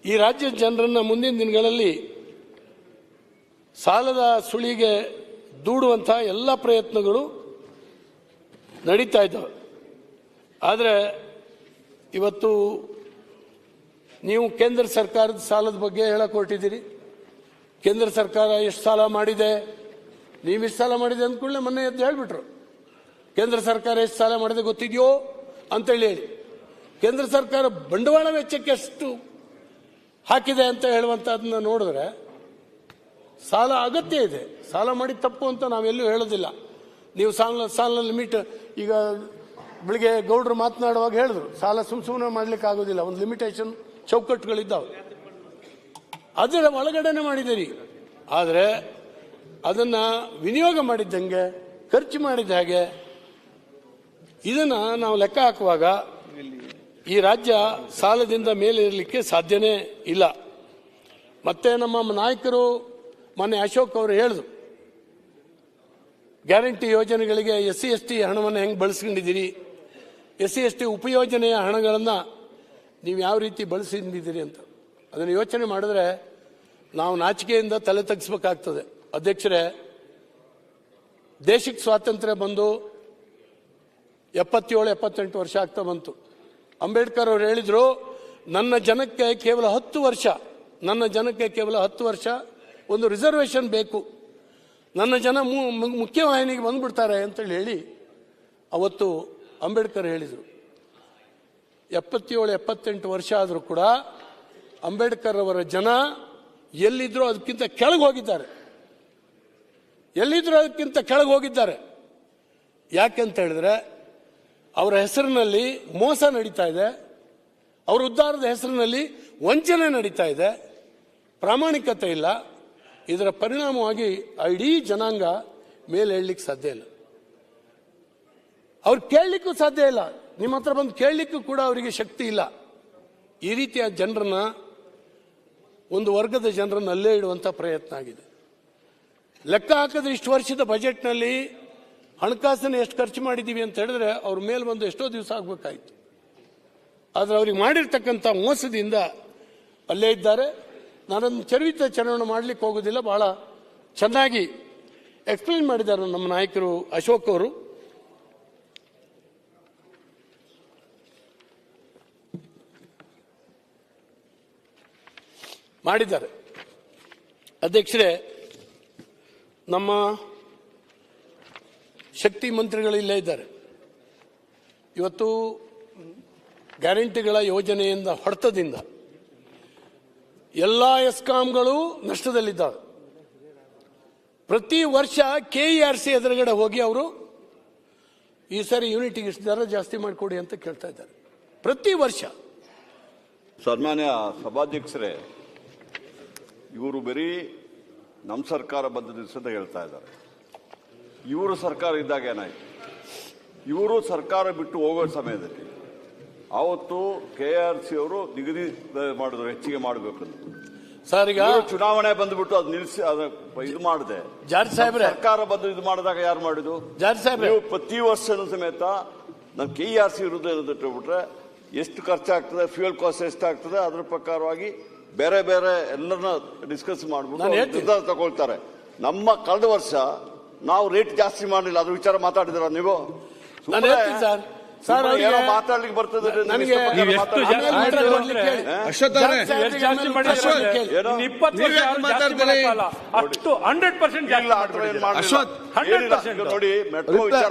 ಈ ರಾಜ್ಯದ ಜನರನ್ನು ಮುಂದಿನ ದಿನಗಳಲ್ಲಿ ಸಾಲದ ಸುಳಿಗೆ ದೂಡುವಂತಹ ಎಲ್ಲ ಪ್ರಯತ್ನಗಳು ನಡೀತಾ ಇದ್ದಾವೆ. ಆದರೆ ಇವತ್ತು ನೀವು ಕೇಂದ್ರ ಸರ್ಕಾರದ ಸಾಲದ ಬಗ್ಗೆ ಹೇಳಕ್ಕೆ ಹೊರಟಿದ್ದೀರಿ. ಕೇಂದ್ರ ಸರ್ಕಾರ ಎಷ್ಟು ಸಾಲ ಮಾಡಿದೆ, ನೀವು ಎಷ್ಟು ಸಾಲ ಮಾಡಿದೆ ಅಂದ್ಕೊಳ್ಳೆ ಮೊನ್ನೆ ಎದ್ದು ಹೇಳಿಬಿಟ್ರು. ಕೇಂದ್ರ ಸರ್ಕಾರ ಎಷ್ಟು ಸಾಲ ಮಾಡಿದೆ ಗೊತ್ತಿದೆಯೋ ಅಂತೇಳಿ ಹೇಳಿ. ಕೇಂದ್ರ ಸರ್ಕಾರ ಬಂಡವಾಳ ವೆಚ್ಚಕ್ಕೆ ಎಷ್ಟು ಹಾಕಿದೆ ಅಂತ ಹೇಳುವಂಥದ್ದನ್ನ ನೋಡಿದ್ರೆ ಸಾಲ ಅಗತ್ಯ ಇದೆ. ಸಾಲ ಮಾಡಿ ತಪ್ಪು ಅಂತ ನಾವೆಲ್ಲೂ ಹೇಳೋದಿಲ್ಲ. ನೀವು ಸಾಲ ಲಿಮಿಟ್, ಈಗ ಬೆಳಿಗ್ಗೆ ಗೌಡ್ರು ಮಾತನಾಡುವಾಗ ಹೇಳಿದ್ರು, ಸಾಲ ಸುಮ್ಮನೆ ಮಾಡ್ಲಿಕ್ಕೆ ಆಗೋದಿಲ್ಲ, ಒಂದು ಲಿಮಿಟೇಷನ್ ಚೌಕಟ್ಟುಗಳಿದ್ದಾವೆ, ಅದರ ಒಳಗಡೆನೆ ಮಾಡಿದ್ದೀರಿ. ಆದರೆ ಅದನ್ನು ವಿನಿಯೋಗ ಮಾಡಿದ್ದಂಗೆ, ಖರ್ಚು ಮಾಡಿದ ಹಾಗೆ, ಇದನ್ನು ನಾವು ಲೆಕ್ಕ ಹಾಕುವಾಗ ಈ ರಾಜ್ಯ ಸಾಲದಿಂದ ಮೇಲೆ ಇರಲಿಕ್ಕೆ ಸಾಧ್ಯನೇ ಇಲ್ಲ. ಮತ್ತೆ ನಮ್ಮ ನಾಯಕರು ಮೊನ್ನೆ ಅಶೋಕ್ ಅವರು ಹೇಳಿದ್ರು, ಗ್ಯಾರಂಟಿ ಯೋಜನೆಗಳಿಗೆ SC ST ಹಣವನ್ನು ಹೆಂಗೆ ಬಳಸ್ಕೊಂಡಿದ್ದೀರಿ, SC ST ಉಪಯೋಜನೆಯ ಹಣಗಳನ್ನು ನೀವು ಯಾವ ರೀತಿ ಬಳಸಿದ್ದೀರಿ ಅಂತ ಅದನ್ನು ಯೋಚನೆ ಮಾಡಿದ್ರೆ ನಾವು ನಾಚಿಕೆಯಿಂದ ತಲೆ ತಗ್ಗಿಸ್ಬೇಕಾಗ್ತದೆ. ಅಧ್ಯಕ್ಷರೇ, ದೇಶಕ್ಕೆ ಸ್ವಾತಂತ್ರ್ಯ ಬಂದು 77-78 ವರ್ಷ ಆಗ್ತಾ ಬಂತು. ಅಂಬೇಡ್ಕರ್ ಅವರು ಹೇಳಿದ್ರು, ನನ್ನ ಜನಕ್ಕೆ ಕೇವಲ 10 ವರ್ಷ ಒಂದು ರಿಸರ್ವೇಷನ್ ಬೇಕು, ನನ್ನ ಜನ ಮುಖ್ಯವಾಹಿನಿಗೆ ಬಂದ್ಬಿಡ್ತಾರೆ ಅಂತೇಳಿ ಹೇಳಿ ಅವತ್ತು ಅಂಬೇಡ್ಕರ್ ಹೇಳಿದರು. 77-78 ವರ್ಷ ಆದರೂ ಕೂಡ ಅಂಬೇಡ್ಕರ್ ಅವರ ಜನ ಎಲ್ಲಿದ್ರೂ ಅದಕ್ಕಿಂತ ಕೆಳಗೆ ಹೋಗಿದ್ದಾರೆ. ಯಾಕೆಂತ ಹೇಳಿದ್ರೆ ಅವರ ಹೆಸರಿನಲ್ಲಿ ಮೋಸ ನಡೀತಾ ಇದೆ, ಅವರ ಉದ್ಧಾರದ ಹೆಸರಿನಲ್ಲಿ ವಂಚನೆ ನಡೀತಾ ಇದೆ, ಪ್ರಾಮಾಣಿಕತೆ ಇಲ್ಲ. ಇದರ ಪರಿಣಾಮವಾಗಿ ಇಡೀ ಜನಾಂಗ ಮೇಲೆ ಹೇಳಲಿಕ್ಕೆ ಸಾಧ್ಯ ಇಲ್ಲ, ಅವ್ರು ಕೇಳಲಿಕ್ಕೂ ಸಾಧ್ಯ ಇಲ್ಲ, ನಿಮ್ಮ ಹತ್ರ ಬಂದು ಕೇಳಲಿಕ್ಕೂ ಕೂಡ ಅವರಿಗೆ ಶಕ್ತಿ ಇಲ್ಲ. ಈ ರೀತಿಯ ಜನರನ್ನ, ಒಂದು ವರ್ಗದ ಜನರನ್ನು ಅಲ್ಲೇ ಇಡುವಂಥ ಪ್ರಯತ್ನ ಆಗಿದೆ. ಲೆಕ್ಕ ಹಾಕಿದ್ರೆ ಇಷ್ಟು ವರ್ಷದ ಬಜೆಟ್ನಲ್ಲಿ ಹಣಕಾಸನ್ನು ಎಷ್ಟು ಖರ್ಚು ಮಾಡಿದ್ದೀವಿ ಅಂತ ಹೇಳಿದ್ರೆ ಅವ್ರ ಮೇಲೆ ಬಂದು ಎಷ್ಟೋ ದಿವಸ ಆಗಬೇಕಾಯಿತು. ಆದರೆ ಅವ್ರಿಗೆ ಮಾಡಿರ್ತಕ್ಕಂಥ ಮೋಸದಿಂದ ಅಲ್ಲೇ ಇದ್ದಾರೆ. ನಾನೊಂದು ಚರ್ಚೆಯನ್ನು ಮಾಡಲಿಕ್ಕೆ ಹೋಗೋದಿಲ್ಲ, ಬಹಳ ಚೆನ್ನಾಗಿ ಎಕ್ಸ್ಪ್ಲೇನ್ ಮಾಡಿದ್ದಾರೆ ನಮ್ಮ ನಾಯಕರು ಅಶೋಕ್ ಅವರು. ಮಾಡಿದ್ದಾರೆ. ಅಧ್ಯಕ್ಷರೇ, ನಮ್ಮ ಶಕ್ತಿ ಮಂತ್ರಿಗಳು ಇಲ್ಲೇ ಇದ್ದಾರೆ. ಇವತ್ತು ಗ್ಯಾರಂಟಿಗಳ ಯೋಜನೆಯಿಂದ ಹೊಡೆತದಿಂದ ಎಲ್ಲ ಎಸ್ಕಾಂಗಳು ನಷ್ಟದಲ್ಲಿದ್ದಾವೆ. ಪ್ರತಿ ವರ್ಷ KERC ಎದುರುಗಡೆ ಹೋಗಿ ಅವರು ಈ ಸಾರಿ ಯೂನಿಟಿಗೆ ಇಷ್ಟು ದರ ಜಾಸ್ತಿ ಮಾಡಿಕೊಡಿ ಅಂತ ಕೇಳ್ತಾ ಇದ್ದಾರೆ ಪ್ರತಿ ವರ್ಷ. ಸನ್ಮಾನ್ಯ ಸಭಾಧ್ಯಕ್ಷರೇ, ಇವರು ಬರೀ ನಮ್ಮ ಸರ್ಕಾರ ಬಂದ ದಿವಸದ ಹೇಳ್ತಾ ಇದ್ದಾರೆ. ಇವರು ಸರ್ಕಾರ ಇದ್ದಾಗ ಏನಾಯ್ತು, ಇವರು ಸರ್ಕಾರ ಬಿಟ್ಟು ಹೋಗೋ ಸಮಯದಲ್ಲಿ ಅವತ್ತು KRC ಅವರು ನಿಗದಿ ಮಾಡಿದ್ರು ಹೆಚ್ಚಿಗೆ ಮಾಡಬೇಕಂತ. ಸರ್, ಈಗ ಚುನಾವಣೆ ಬಂದ್ಬಿಟ್ಟು ಅದು ನಿಲ್ಲಿಸಿ ಇದು ಮಾಡಿದೆ. ಜಾರ್ಜ್ ಸಾಹೇಬ್ರೆ, ಸರ್ಕಾರ ಬಂದು ಇದು ಮಾಡಿದಾಗ ಯಾರು ಮಾಡಿದ್ದು? ಜಾರ್ಜ್ ಸಾಹೇಬ್ರೆ, ನೀವು ಪ್ರತಿ ವರ್ಷದ ಸಮೇತ ನಮ್ಮ KRC ವಿರುದ್ಧ ಬಿಟ್ರೆ ಎಷ್ಟು ಖರ್ಚಾಗ್ತದೆ, ಫ್ಯೂಯಲ್ ಕಾಸ್ಟ್ ಎಷ್ಟಾಗ್ತದೆ, ಅದ್ರ ಪ್ರಕಾರವಾಗಿ ಬೇರೆ ಬೇರೆ ಎಲ್ಲರನ್ನ ಡಿಸ್ಕಸ್ ಮಾಡ್ಬಿಟ್ಟು ನಿರ್ಧಾರ ತಗೊಳ್ತಾರೆ. ನಮ್ಮ ಕಳೆದ ವರ್ಷ ನಾವು ರೇಟ್ ಜಾಸ್ತಿ ಮಾಡಲಿಲ್ಲ, ಅದ್ರ ವಿಚಾರ ಮಾತಾಡಿದ್ರ ನೀವು? ಮಾತಾಡ್ಲಿಕ್ಕೆ ಬರ್ತದೆ. ನೋಡಿ, ಮೆಟ್ರೋ ವಿಚಾರ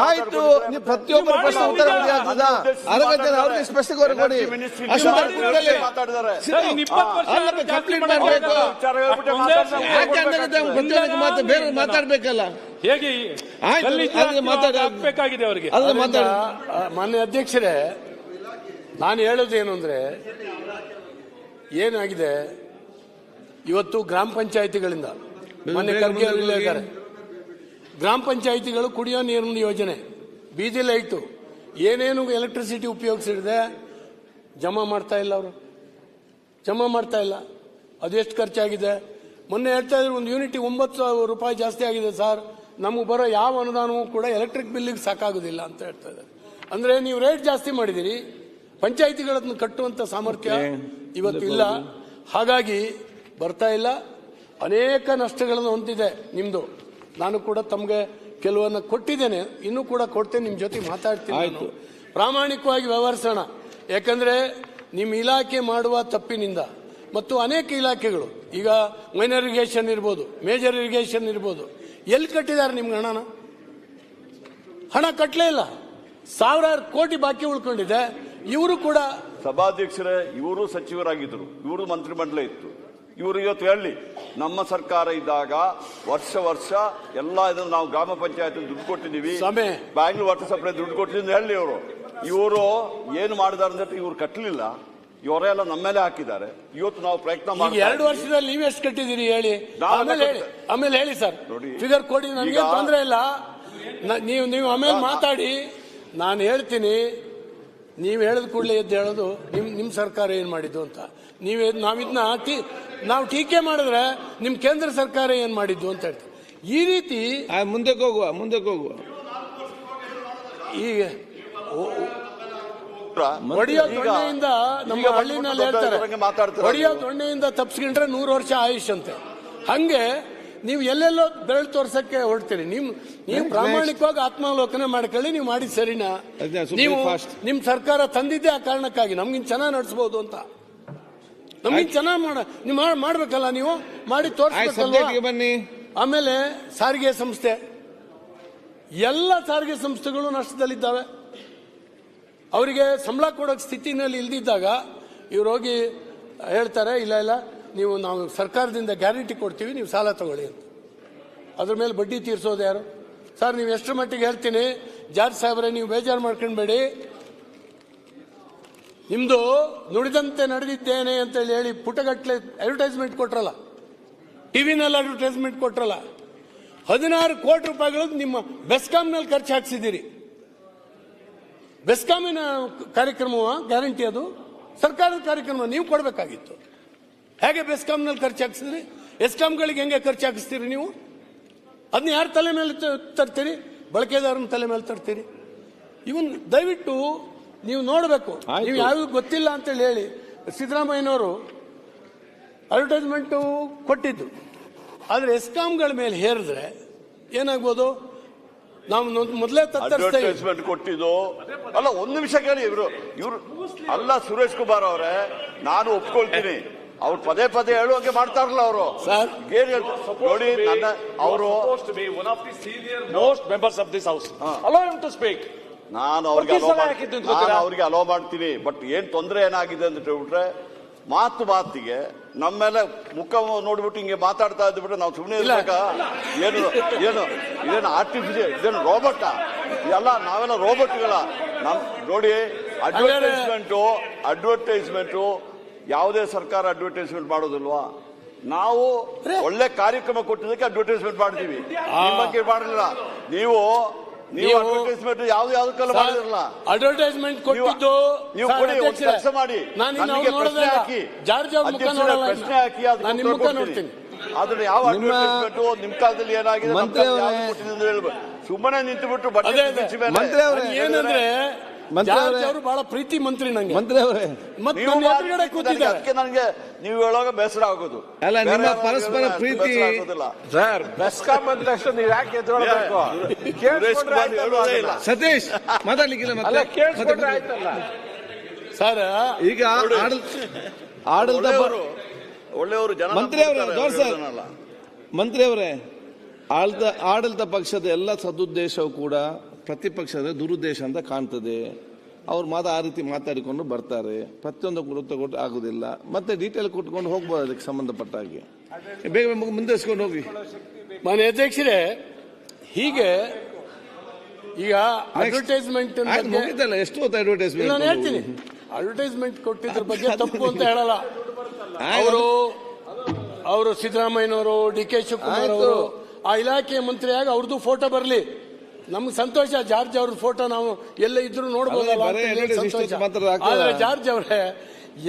ಆಯ್ತು, ಪ್ರತಿಯೊಬ್ಬರ ಪ್ರಶ್ನೆ ಉತ್ತರ ಅವ್ರಿಗೆ ಸ್ಪಷ್ಟೀಕರಣ ಕೊಡಿ. ಬೇರೆ ಮಾತಾಡ್ಬೇಕಲ್ಲ, ಹೇಗೆ ಮಾತಾಡಬೇಕಾಗಿದೆ ಅವರಿಗೆ. ಮಾನ್ಯ ಅಧ್ಯಕ್ಷರೇ, ನಾನು ಹೇಳೋದೇನು ಅಂದ್ರೆ, ಏನಾಗಿದೆ ಇವತ್ತು ಗ್ರಾಮ ಪಂಚಾಯಿತಿಗಳಿಂದ ಮೊನ್ನೆ ಖರ್ಗೆ ಇದ್ದಾರೆ, ಗ್ರಾಮ ಪಂಚಾಯಿತಿಗಳು ಕುಡಿಯೋ ನೀರಿನ ಯೋಜನೆ, ಬೀದಿ ಲೈಟು, ಏನೇನು ಎಲೆಕ್ಟ್ರಿಸಿಟಿ ಉಪಯೋಗಿಸಿದೆ ಜಮಾ ಮಾಡ್ತಾ ಇಲ್ಲ, ಅವರು ಜಮಾ ಮಾಡ್ತಾ ಇಲ್ಲ. ಅದೆಷ್ಟು ಖರ್ಚಾಗಿದೆ ಮೊನ್ನೆ ಹೇಳ್ತಾ ಇದ್ರು, ಒಂದು ಯೂನಿಟ್ 9,000 ರೂಪಾಯಿ ಜಾಸ್ತಿ ಆಗಿದೆ ಸರ್, ನಮಗೆ ಬರೋ ಯಾವ ಅನುದಾನವೂ ಕೂಡ ಎಲೆಕ್ಟ್ರಿಕ್ ಬಿಲ್ಲಿಗೆ ಸಾಕಾಗೋದಿಲ್ಲ ಅಂತ ಹೇಳ್ತಾ ಇದ್ದಾರೆ. ಅಂದ್ರೆ ನೀವು ರೇಟ್ ಜಾಸ್ತಿ ಮಾಡಿದಿರಿ, ಪಂಚಾಯಿತಿಗಳನ್ನು ಕಟ್ಟುವಂತ ಸಾಮರ್ಥ್ಯ ಇವತ್ತು ಇಲ್ಲ. ಹಾಗಾಗಿ ಬರ್ತಾ ಇಲ್ಲ. ಅನೇಕ ನಷ್ಟಗಳನ್ನು ಹೊಂದಿದೆ ನಿಮ್ದು. ನಾನು ಕೂಡ ತಮಗೆ ಕೆಲವನ್ನ ಕೊಟ್ಟಿದ್ದೇನೆ, ಇನ್ನೂ ಕೂಡ ಕೊಡ್ತೇನೆ, ನಿಮ್ಮ ಜೊತೆ ಮಾತಾಡ್ತೀನಿ. ನಾನು ಪ್ರಾಮಾಣಿಕವಾಗಿ ವ್ಯವಹರಿಸೋಣ. ಯಾಕಂದ್ರೆ ನಿಮ್ಮ ಇಲಾಖೆ ಮಾಡುವ ತಪ್ಪಿನಿಂದ ಮತ್ತು ಅನೇಕ ಇಲಾಖೆಗಳು, ಈಗ ಮೈನರ್ ಇರಿಗೇಷನ್ ಇರ್ಬೋದು, ಮೇಜರ್ ಇರಿಗೇಷನ್ ಇರ್ಬೋದು, ಎಲ್ಲಿ ಕಟ್ಟಿದ್ದಾರೆ ನಿಮ್ಗೆ ಹಣ ಕಟ್ಟಲೇ ಇಲ್ಲ. ಸಾವಿರಾರು ಕೋಟಿ ಬಾಕಿ ಉಳ್ಕೊಂಡಿದೆ. ಇವರು ಕೂಡ ಸಭಾಧ್ಯಕ್ಷರೇ, ಇವರು ಸಚಿವರಾಗಿದ್ದರು, ಇವರು ಮಂತ್ರಿಮಂಡಲ ಇತ್ತು. ಇವರು ಇವತ್ತು ಹೇಳಿ ನಮ್ಮ ಸರ್ಕಾರ ಇದ್ದಾಗ ವರ್ಷ ಎಲ್ಲ ಇದನ್ನು ನಾವು ಗ್ರಾಮ ಪಂಚಾಯತ್ ದುಡ್ಡು ಕೊಟ್ಟಿದ್ದೀವಿ, ಬ್ಯಾಂಗ್ಳೂರ್ ವಾಟರ್ ಸಪ್ಲೈ ದುಡ್ಡು ಕೊಟ್ಟಿದ್ದೀವಿ ಹೇಳಿ. ಇವರು ಏನು ಮಾಡಿದಾರೆ ಅಂದ್ರೆ ಇವ್ರು ಕಟ್ಟಲಿಲ್ಲ, ಇವರೆಲ್ಲ ನಮ್ಮ ಮೇಲೆ ಹಾಕಿದ್ದಾರೆ. ಇವತ್ತು ನಾವು ಪ್ರಯತ್ನ ಮಾಡಿ 2 ವರ್ಷದಲ್ಲಿ ನೀವು ಎಷ್ಟು ಕಟ್ಟಿದ್ದೀರಿ ಹೇಳಿ, ಆಮೇಲೆ ಹೇಳಿ ಸರ್. ಫಿಗರ್ ಕೊಡಿ, ನನಗೆ ತೊಂದರೆ ಇಲ್ಲ. ನೀವು ಆಮೇಲೆ ಮಾತಾಡಿ, ನಾನು ಹೇಳ್ತೀನಿ. ನೀವು ಹೇಳಿದ ಕೂಡಲೇ ಎದ್ದು ಹೇಳೋದು ನಿಮ್ ಸರ್ಕಾರ ಏನ್ ಮಾಡಿದ್ದು ಅಂತ. ನಾವು ಟೀಕೆ ಮಾಡಿದ್ರೆ ನಿಮ್ ಕೇಂದ್ರ ಸರ್ಕಾರ ಏನ್ ಮಾಡಿದ್ದು ಅಂತ ಹೇಳ್ತೀವಿ. ಈ ರೀತಿ ಮುಂದಕ್ಕೆ ಹೋಗುವ ಈಗ ಒಡೆಯೋ ದೊಣ್ಣೆಯಿಂದ ನಮ್ಮ ಹಳ್ಳಿನಲ್ಲಿ ಹೇಳ್ತಾರೆ, ಒಡೆಯೋ ದೊಣ್ಣೆಯಿಂದ ತಪ್ಪಿಸ್ಕೊಂಡ್ರೆ 100 ವರ್ಷ ಆಯುಷ್ ಅಂತೆ. ಹಂಗೆ ನೀವು ಎಲ್ಲೆಲ್ಲೋ ಬೆರಳು ತೋರ್ಸಕ್ಕೆ ಹೊರಡ್ತೀರಿ. ನೀವು ಪ್ರಾಮಾಣಿಕವಾಗಿ ಆತ್ಮಾವಲೋಕನ ಮಾಡ್ಕೊಳ್ಳಿ. ನೀವು ಮಾಡಿ ಸರಿನಾ? ನೀವು ನಿಮ್ ಸರ್ಕಾರ ತಂದಿದ್ದೆ ಆ ಕಾರಣಕ್ಕಾಗಿ ನಮ್ಗಿನ್ ಚೆನ್ನಾಗಿ ನಡೆಸಬಹುದು ಅಂತ. ನಮ್ಗಿನ್ ಚೆನ್ನಾಗಿ ನೀವು ಮಾಡ್ಬೇಕಲ್ಲ, ನೀವು ಮಾಡಿ ತೋರಿಸ್ಬೇಕಲ್ವಾ? ಬನ್ನಿ. ಆಮೇಲೆ ಸಾರಿಗೆ ಸಂಸ್ಥೆ, ಎಲ್ಲ ಸಾರಿಗೆ ಸಂಸ್ಥೆಗಳು ನಷ್ಟದಲ್ಲಿದ್ದಾವೆ. ಅವರಿಗೆ ಸಂಬಳ ಕೊಡೋಕೆ ಸ್ಥಿತಿನಲ್ಲಿ ಇಲ್ದಿದ್ದಾಗ ಇವ್ರು ಹೋಗಿ ಹೇಳ್ತಾರೆ, ಇಲ್ಲ ನಾವು ಸರ್ಕಾರದಿಂದ ಗ್ಯಾರಂಟಿ ಕೊಡ್ತೀವಿ, ನೀವು ಸಾಲ ತಗೊಳ್ಳಿ ಅಂತ. ಅದ್ರ ಮೇಲೆ ಬಡ್ಡಿ ತೀರ್ಸೋದು ಯಾರು? ಸರ್, ನೀವು ಎಷ್ಟರ ಮಟ್ಟಿಗೆ ಹೇಳ್ತೀನಿ, ಜಾರ್ಜ್ ಸಾಹೇಬ್ರೆ, ನೀವು ಬೇಜಾರು ಮಾಡ್ಕೊಂಡ್ಬೇಡಿ. ನಿಮ್ದು ನುಡಿದಂತೆ ನಡೆದಿದ್ದೇನೆ ಅಂತ ಹೇಳಿ ಪುಟಗಟ್ಲೆ ಅಡ್ವರ್ಟೈಸ್ಮೆಂಟ್ ಕೊಟ್ರಲ್ಲ, ಟಿವಿನಲ್ಲಿ ಅಡ್ವರ್ಟೈಸ್ಮೆಂಟ್ ಕೊಟ್ರಲ್ಲ. 16 ಕೋಟಿ ರೂಪಾಯಿಗಳು ನಿಮ್ಮ ಬೆಸ್ಕಾಂನಲ್ಲಿ ಖರ್ಚು ಹಾಕ್ಸಿದ್ದೀರಿ. ಬೆಸ್ಕಾಮಿನ ಕಾರ್ಯಕ್ರಮವ ಗ್ಯಾರಂಟಿ? ಅದು ಸರ್ಕಾರದ ಕಾರ್ಯಕ್ರಮ, ನೀವು ಕೊಡಬೇಕಾಗಿತ್ತು. ಹೇಗೆ ಬೆಸ್ಕಾಂನಲ್ಲಿ ಖರ್ಚು ಹಾಕಿಸಿದ್ರಿ? ಎಸ್ಕಾಂಗಳಿಗೆ ಹೆಂಗೆ ಖರ್ಚು ಹಾಕಿಸ್ತೀರಿ ನೀವು? ಅದನ್ನ ಯಾರ ತಲೆ ಮೇಲೆ ತರ್ತೀರಿ? ಬಳಕೆದಾರನ ತಲೆ ಮೇಲೆ ತರ್ತೀರಿ. ಇವನ್ ದಯವಿಟ್ಟು ನೀವು ನೋಡಬೇಕು. ನೀವು ಯಾವ್ದು ಗೊತ್ತಿಲ್ಲ ಅಂತೇಳಿ ಹೇಳಿ ಸಿದ್ದರಾಮಯ್ಯನವರು ಅಡ್ವರ್ಟೈಸ್ಮೆಂಟ್ ಕೊಟ್ಟಿದ್ದು. ಆದ್ರೆ ಎಸ್ಕಾಂಗಳ ಮೇಲೆ ಹೇರಿದ್ರೆ ಏನಾಗ್ಬೋದು? ನಾವು ಮೊದಲೇ ಅಡ್ವರ್ಟೈಸ್ಮೆಂಟ್ ಕೊಟ್ಟಿದ್ದು ಅಲ್ಲ. ಒಂದು ನಿಮಿಷ ಕೇಳಿ, ಇವರು ಅಲ್ಲ ಸುರೇಶ್ ಕುಮಾರ್ ಅವರೇ, ನಾನು ಒಪ್ಕೊಳ್ತೀನಿ. ಅವ್ರು ಪದೇ ಹೇಳುವಂಗೆ ಮಾಡ್ತಾರಲ್ಲ ಅವರು. ನೋಡಿ, ಅವರು ನಾನು ಅವ್ರಿಗೆ ಅಲೋ ಮಾಡ್ತೀನಿ. ಬಟ್ ಏನ್ ತೊಂದರೆ ಏನಾಗಿದೆ ಅಂತ ಹೇಳ್ಬಿಟ್ರೆ, ಮಾತಿಗೆ ನಮ್ಮ ಮೇಲೆ ಮುಖ ನೋಡ್ಬಿಟ್ಟು ಹಿಂಗೆ ಮಾತಾಡ್ತಾ ಇದ್ಬಿಟ್ರೆ ನಾವು ಸುಮ್ಮನೆ ಇರ್ಬೇಕಾ? ಇದೇನು ಆರ್ಟಿಫಿಷಿಯಲ್, ಇದೇನು ರೋಬೋಟ? ಎಲ್ಲ ನಾವೆಲ್ಲ ರೋಬೋಟ್ಗಳ? ನೋಡಿ, ಅಡ್ವರ್ಟೈಸ್ಮೆಂಟು ಯಾವುದೇ ಸರ್ಕಾರ ಅಡ್ವರ್ಟೈಸ್ಮೆಂಟ್ ಮಾಡೋದಿಲ್ವಾ? ನಾವು ಒಳ್ಳೆ ಕಾರ್ಯಕ್ರಮ ಕೊಟ್ಟಿದ್ದಕ್ಕೆ ಅಡ್ವರ್ಟೈಸ್ಮೆಂಟ್ ಮಾಡ್ತೀವಿ, ನಿಮ್ಮ ಬಗ್ಗೆ ಮಾಡಲಿಲ್ಲ. ನೀವು ಅಡ್ವರ್ಟೈಸ್ಮೆಂಟ್ ಯಾವ್ದಕ್ಕೆಲ್ಲ ಮಾಡಿದ್ರಲ್ಲ. ಅಡ್ವರ್ಟೈಸ್ಮೆಂಟ್ ಕೊಟ್ಟಿದ್ದು ನೀವು ಕೊಡಿ, ಕೆಲಸ ಮಾಡಿ, ನನಗೆ ಪ್ರಶ್ನೆ ಹಾಕಿ, ಪ್ರಶ್ನೆ ಹಾಕಿ, ಅದನ್ನ ಯಾವ ಅಡ್ವರ್ಟೈಸ್ಮೆಂಟ್ ನಿಮ್ ಕಾಲದಲ್ಲಿ ಏನಾಗಿದೆ ಹೇಳ್ಬೇಕು. ಸುಮ್ಮನೆ ನಿಂತು ಬಿಟ್ಟು ಏನಂದ್ರೆ ಅವರು ಬಹಳ ಪ್ರೀತಿ ಮಂತ್ರಿ ನಂಗೆ. ಮಂತ್ರಿ ಅವರೇ, ಅದಕ್ಕೆ ನನಗೆ ನೀವು ಹೇಳುವಾಗ ಬೇಸರ ಆಗೋದು. ಅಲ್ಲ, ನಿಮ್ಮ ಪರಸ್ಪರ ಪ್ರೀತಿ ಸರ್. ಬೆಸ್ಕಾಂ ಅಂದ ತಕ್ಷಣ ನೀವು ಯಾಕೆ ಎತ್ಕೊಳ್ಬೇಕು? ಸತೀಶ್ ಮಾತಾಡ್ಲಿಕ್ಕಿಲ್ಲ ಆಯ್ತಲ್ಲ ಸರ್. ಈಗ ಆಡಳಿತ ಒಳ್ಳೆಯವರು ಜನ ಮಂತ್ರಿ ಅವರೇ, ಆಡಳಿತ ಪಕ್ಷದ ಎಲ್ಲ ಸದುದ್ದೇಶವು ಕೂಡ ಪ್ರತಿಪಕ್ಷದ ದುರುದ್ದೇಶ ಅಂತ ಕಾಣ್ತದೆ. ಅವ್ರು ಆ ರೀತಿ ಮಾತಾಡಿಕೊಂಡು ಬರ್ತಾರೆ. ಪ್ರತಿಯೊಂದು ಗುರುತ್ವ ಕೊಟ್ಟು ಆಗುದಿಲ್ಲ. ಮತ್ತೆ ಡೀಟೇಲ್ ಕೊಟ್ಕೊಂಡು ಹೋಗ್ಬೋದು ಅದಕ್ಕೆ ಸಂಬಂಧಪಟ್ಟ ಹಾಗೆ. ಬೇಗ ಮುಂದುವರಿಸ್ಕೊಂಡು ಹೋಗಿ. ಮಾನ್ಯ ಅಧ್ಯಕ್ಷರೇ, ಹೀಗೆ ಈಗ ಅಡ್ವರ್ಟೈಸ್ಮೆಂಟ್ ಮುಗಿದಲ್ಲ, ಎಷ್ಟು ಹೊತ್ತು ಅಡ್ವರ್ಟೈಸ್ಮೆಂಟ್? ನಾನು ಹೇಳ್ತೀನಿ, ಅಡ್ವರ್ಟೈಸ್ಮೆಂಟ್ ಕೊಟ್ಟಿದ್ರ ಬಗ್ಗೆ ತಪ್ಪು ಅಂತ ಹೇಳಲ್ಲ. ಅವರು ಸಿದ್ದರಾಮಯ್ಯನವರು, ಡಿ.ಕೆ. ಶಿವಕುಮಾರ್ ಅವರು ಆ ಇಲಾಖೆಯ ಮಂತ್ರಿಯಾಗಿ ಅವ್ರದ್ದು ಫೋಟೋ ಬರಲಿ, ನಮ್ಗೆ ಸಂತೋಷ. ಜಾರ್ಜ್ ಅವ್ರ ಫೋಟೋ ನಾವು ಎಲ್ಲ ಇದ್ರು ನೋಡ್ಬೋದಲ್ಲ. ಆದ್ರೆ ಜಾರ್ಜ್ ಅವರೇ,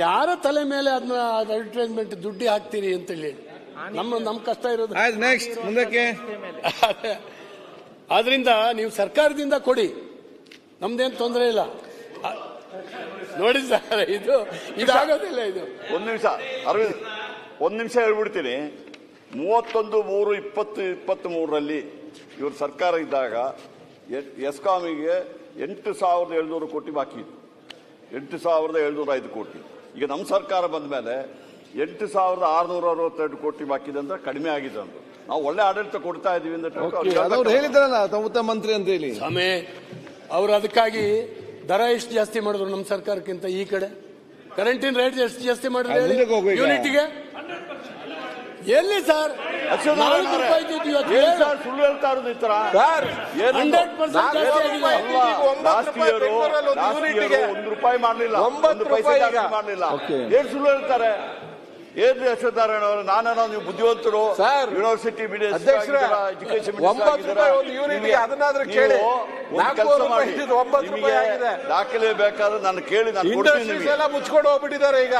ಯಾರ ತಲೆ ಮೇಲೆ ಅದನ್ನ ಅಡ್ವರ್ಟೈಸ್ಮೆಂಟ್ ದುಡ್ಡಿ ಹಾಕ್ತೀರಿ ಅಂತೇಳಿ ನಮ್ಮ ಕಷ್ಟ ಇರೋದು. ನೆಕ್ಸ್ಟ್ ಮುಂದಕ್ಕೆ ಆದ್ರಿಂದ ನೀವು ಸರ್ಕಾರದಿಂದ ಕೊಡಿ, ನಮ್ದೇನು ತೊಂದರೆ ಇಲ್ಲ. ನೋಡಿ ಸರ್, ಇದಾಗೋದಿಲ್ಲ. ಇದು ಒಂದು ನಿಮಿಷ ಅರವಿಂದ್, ಒಂದು ನಿಮಿಷ ಹೇಳ್ಬಿಡ್ತೀನಿ. 31/3/23 ಇವ್ರ ಸರ್ಕಾರ ಇದ್ದಾಗ ಎಸ್ಕಾಮಿಗೆ 8,700 ಕೋಟಿ ಬಾಕಿ ಇತ್ತು. 8,705 ಕೋಟಿ. ಈಗ ನಮ್ಮ ಸರ್ಕಾರ ಬಂದ ಮೇಲೆ 8,662 ಕೋಟಿ ಬಾಕಿ ಇದೆ ಅಂದ್ರೆ ಕಡಿಮೆ ಆಗಿದೆ ಅಂತ. ನಾವು ಒಳ್ಳೆ ಆಡಳಿತ ಕೊಡ್ತಾ ಇದೀವಿ ಅಂತ ಅವ್ರು ಹೇಳಿದ್ರಲ್ಲ ಉತ್ತಮ ಮಂತ್ರಿ ಅಂತ ಹೇಳಿ. ಸ್ವಾಮಿ, ಅವರು ಅದಕ್ಕಾಗಿ ದರ ಎಷ್ಟು ಜಾಸ್ತಿ ಮಾಡಿದ್ರು ನಮ್ಮ ಸರ್ಕಾರಕ್ಕಿಂತ? ಈ ಕಡೆ ಕರೆಂಟಿನ ರೇಟ್ ಎಷ್ಟು ಜಾಸ್ತಿ ಮಾಡಿದ್ರು ಯೂನಿಟ್ಗೆ? ಎಲ್ಲಿ ಸರ್? ಸುಳ್ಳು ಹೇಳ್ತಾ ಇರೋದು ಈ ತರ. 100% ಲಾಸ್ಟ್ ಇಯರ್ 1 ರೂಪಾಯಿ ಮಾಡಲಿಲ್ಲ, 1 ಪೈಸೆ ಜಾಸ್ತಿ ಮಾಡಲಿಲ್ಲ. ಏನ್ ಸುಳ್ಳು ಹೇಳ್ತಾರೆ? ಏನ್ರಿ ಅಶ್ವತ್ಥನಾರಾಯಣ ಅವರು? ನಾನೇನೋ ನೀವು ಬುದ್ಧಿವಂತರು, ಯೂನಿವರ್ಸಿಟಿ ಎಜುಕೇಶನ್ ಕೆಲಸ ಮಾಡಿ ದಾಖಲೆ ಬೇಕಾದ್ರೆ ನಾನು ಕೇಳಿ ನಾನು ಮುಚ್ಕೊಂಡು ಹೋಗ್ಬಿಟ್ಟಿದ್ದಾರೆ. ಈಗ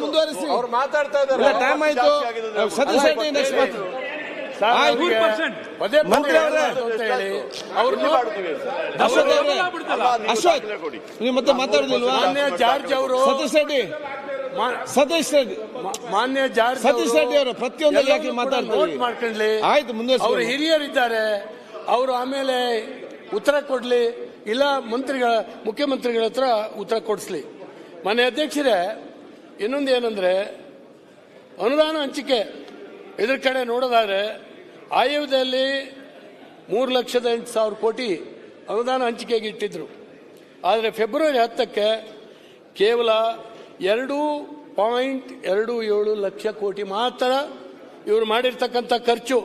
ಮುಂದುವರಿಸಿ, ಅವ್ರು ಮಾತಾಡ್ತಾ ಇದ್ದಾರೆ. ಟೈಮ್ ಆಯ್ತು. ಸತೀಶ್ ರೆಡ್ಡಿ ನೆಕ್ಸ್ಟ್ ಮಾತು. ಅಶ್ವಥ್, ನೀವು ಮತ್ತೆ ಮಾತಾಡುದಿಲ್ವಾ? ಜಾರ್ಜ್ ಅವರು, ಸತೀಶ್ ರೆಡ್ಡಿ, ಮಾನ್ಯ ಜಾರ್ಜ್ ಸತೀಶ್ ರೆಡ್ಡಿ ಅವರು ಪ್ರತಿಯೊಂದು ಯಾಕೆ ಮಾತಾಡ್ತಾರೆ? ಮಾಡ್ಕೊಳ್ಳಿ. ಆಯ್ತು, ಮುಂದುವರಿಸಿ. ಅವರು ಹಿರಿಯರಿದ್ದಾರೆ, ಅವರು ಆಮೇಲೆ ಉತ್ತರ ಕೊಡ್ಲಿ, ಇಲ್ಲ ಮುಖ್ಯಮಂತ್ರಿಗಳ ಹತ್ರ ಉತ್ತರ ಕೊಡಿಸ್ಲಿ. ಮಾನ್ಯ ಅಧ್ಯಕ್ಷರೇ, ಇನ್ನೊಂದು ಏನಂದ್ರೆ ಅನುದಾನ ಹಂಚಿಕೆ ಇದ್ರ ಕಡೆ ನೋಡೋದಾದ್ರೆ ಆಯವ್ಯದಲ್ಲಿ 3,08,000 ಕೋಟಿ ಅನುದಾನ ಹಂಚಿಕೆಗೆ ಇಟ್ಟಿದ್ರು. ಆದರೆ ಫೆಬ್ರವರಿ 10ಕ್ಕೆ ಕೇವಲ 2.27 ಲಕ್ಷ ಕೋಟಿ ಮಾತ್ರ ಇವರು ಮಾಡಿರ್ತಕ್ಕಂಥ ಖರ್ಚು.